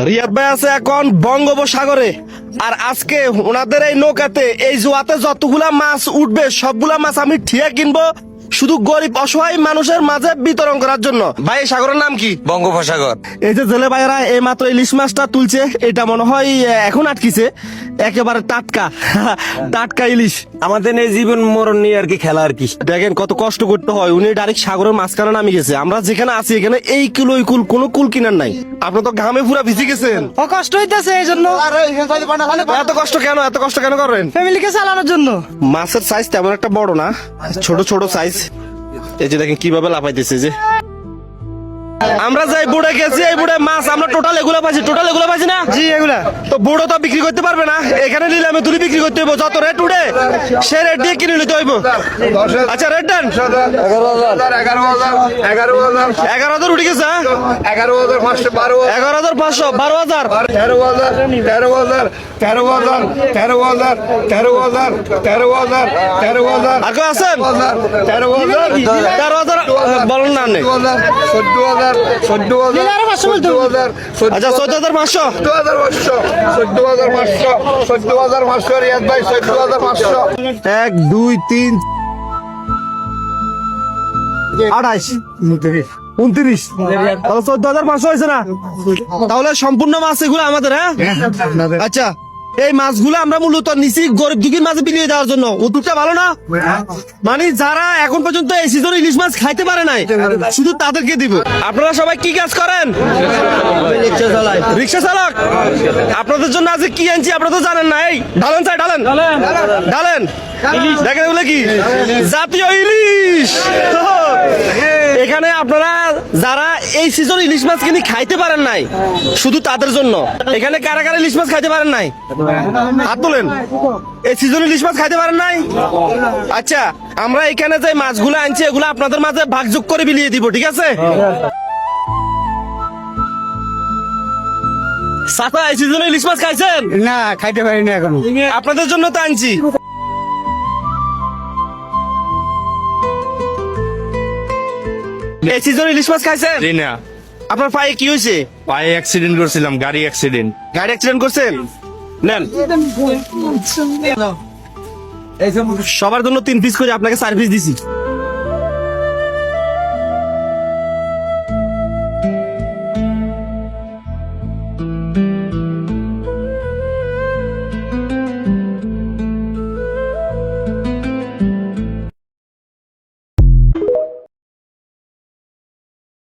রিয়াদ ভাই আছে এখন বঙ্গোপসাগরে, আর আজকে ওনাদের এই নৌকাতে এই জোয়াতে যতগুলা মাছ উঠবে সবগুলা মাছ আমি ঠিয়া কিনবো, শুধু গরিব অসহায় মানুষের মাঝে বিতরণ করার জন্য। ভাই এই সাগরের নাম কি? বঙ্গোপসাগর। এই যে জেলে ভাইয়েরা এই মাত্র ইলিশ মাছটা তুলছে, এটা মনে হয় এখন আটকিছে, একেবারে টাটকা টাটকা ইলিশ। আমাদের এই জীবন মরণ নিয়ে আর কি খেলা আর কি। দেখেন কত কষ্ট করতে হয়, উনি ডাইরেক্ট সাগরের মাঝখানে নামি গেছে। আমরা যেখানে আছি এখানে এই কুল ওই কুল, কোনো কুল কিনার নাই। আপনি তো ঘামে পুরা ভিজে গেছেন। কষ্ট হইতেছে এই জন্য। এত কষ্ট কেন, এত কষ্ট কেন করেন? ফ্যামিলিকে চালানোর জন্য। মাছের সাইজ তেমন একটা বড় না, ছোট ছোট সাইজ। এই যে দেখেন কিভাবে লাফাইতেছে। যে আমরা যাই বুড়ে গেছি, এই বুড়ে মাছ আমরা টোটাল এগুলো পাইছি না। জি এগুলা তো বুড়ো তো বিক্রি করতে পারবে না, এখানে নিলে আমি তুলি বিক্রি করতে হইব। যত রেট উঠে সে রেট দিয়ে কিনে নিতে হইব। আচ্ছা রেট দেন। 11,000 উঠে গেছে। 11,500 11,500 12,000 আর কেউ আছেন? 13,000 বলেন না আপনি। আচ্ছা 14,500 রিয়াদ ভাই 14,500 1 2 3 28 29 তাহলে 14,500 হয়েছে না? তাহলে সম্পূর্ণ মাছ এগুলো আমাদের। হ্যাঁ আচ্ছা, এই মাছগুলো আমরা মূলত নিচি গরিব দুঃখীর মাঝে বিলিয়ে দেওয়ার জন্য। উদ্যোগটা ভালো না? মানে যারা এখন পর্যন্ত এই সিজনে ইলিশ মাছ খাইতে পারে নাই, শুধু তাদেরকে দিব। আপনারা সবাই কি কাজ করেন? রিক্সা চালক। আপনাদের জন্য আজকে কি আনছি আপনারা তো জানেন না। এই ঢালেন চাই, ঢালেন ঢালেন। দেখেন এগুলো কি জাতীয় ইলিশ। এখানে আপনারা যারা এই সিজন ইলিশ মাছ কিনে খাইতে পারেন নাই, শুধু তাদের জন্য। এখানে কারা কারা ইলিশ মাছ খাইতে পারেন নাই হাত তোলেন। এই সিজন ইলিশ মাছ খাইতে পারেন নাই? আচ্ছা, আমরা এখানে যে মাছগুলো আনছি এগুলো আপনাদের মাঝে ভাগযোগ করে বিলিয়ে দিব, ঠিক আছে? সাথা এই সিজনে ইলিশ মাছ খাইছেন? না খাইতে পারি না এখন। আপনাদের জন্য তো আনছি। এই সিজনে ইলিশ মাছ খাইছেন? জি না, আপনার পায়ে কি হয়েছে? পায়ে অ্যাক্সিডেন্ট করছিলাম, গাড়ি অ্যাক্সিডেন্ট। গাড়ি অ্যাক্সিডেন্ট করছেন? নেন, সবার জন্য 3 পিস করে আপনাকে 4 পিস দিছি।